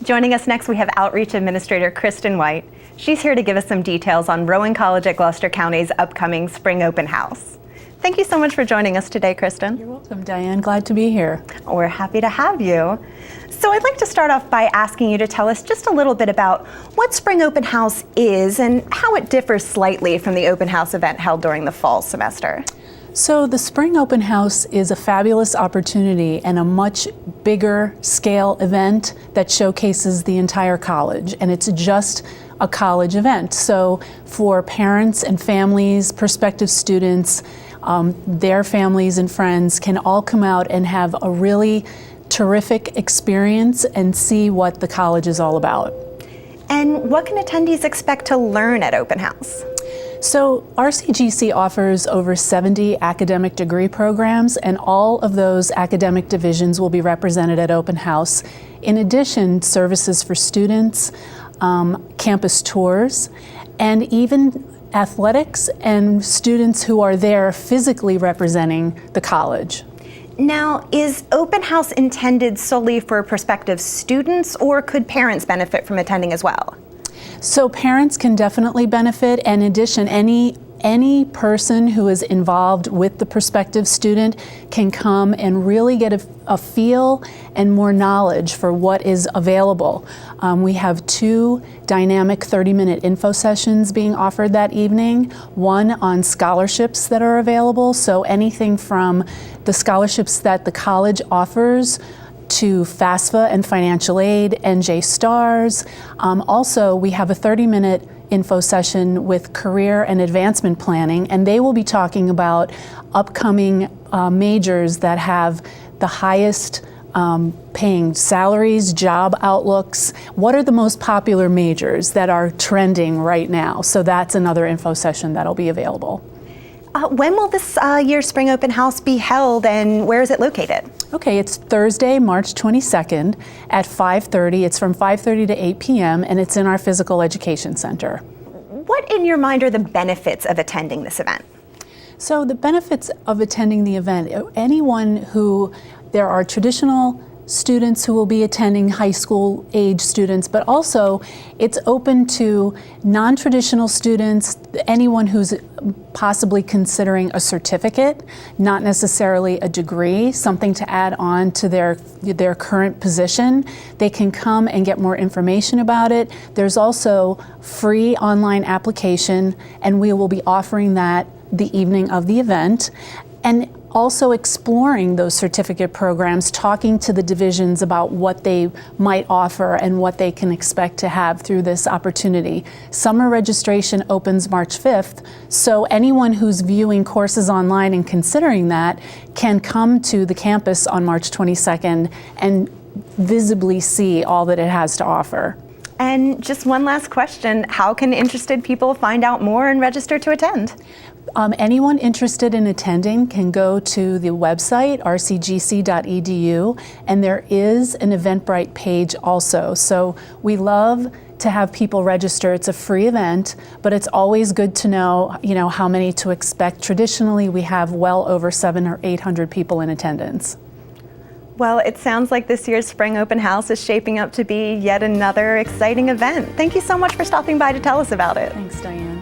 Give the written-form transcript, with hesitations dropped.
Joining us next, we have Outreach Administrator Kristen Whyte. She's here to give us some details on Rowan College at Gloucester County's upcoming spring open house. Thank you so much for joining us today, Kristen. You're welcome, Diane. Glad to be here. We're happy to have you. So I'd like to start off by asking you to tell us just a little bit about what Spring Open House is and how it differs slightly from the open house event held during the fall semester. So the Spring Open House is a fabulous opportunity and a much bigger scale event that showcases the entire college, and it's just a college event. So for parents and families, prospective students, their families and friends can all come out and have a really terrific experience and see what the college is all about. And what can attendees expect to learn at Open House? So RCGC offers over 70 academic degree programs, and all of those academic divisions will be represented at Open House. In addition, services for students, campus tours, and even athletics and students who are there physically representing the college. Now, is Open House intended solely for prospective students, or could parents benefit from attending as well? So parents can definitely benefit, and in addition, any person who is involved with the prospective student can come and really get a feel and more knowledge for what is available. We have 2 dynamic 30-minute info sessions being offered that evening, one on scholarships that are available, so anything from the scholarships that the college offers to FAFSA and financial aid, NJ STARS. Also, we have a 30-minute info session with career and advancement planning, and they will be talking about upcoming majors that have the highest paying salaries, job outlooks. What are the most popular majors that are trending right now? So that's another info session that'll be available. When will this year's Spring Open House be held, and where is it located? Okay, it's Thursday, March 22nd at 5:30. It's from 5:30 to 8 p.m. and it's in our Physical Education Center. What in your mind are the benefits of attending this event? So the benefits of attending the event, there are traditional students who will be attending, high school age students, but also it's open to non-traditional students, anyone who's possibly considering a certificate, not necessarily a degree, something to add on to their current position. They can come and get more information about it. There's also free online application, and we will be offering that the evening of the event. And also exploring those certificate programs, talking to the divisions about what they might offer and what they can expect to have through this opportunity. Summer registration opens March 5th, so anyone who's viewing courses online and considering that can come to the campus on March 22nd and visibly see all that it has to offer. And just one last question, how can interested people find out more and register to attend? Anyone interested in attending can go to the website, rcgc.edu, and there is an Eventbrite page also. So we love to have people register. It's a free event, but it's always good to know, how many to expect. Traditionally, we have well over 700 or 800 people in attendance. Well, it sounds like this year's Spring Open House is shaping up to be yet another exciting event. Thank you so much for stopping by to tell us about it. Thanks, Diane.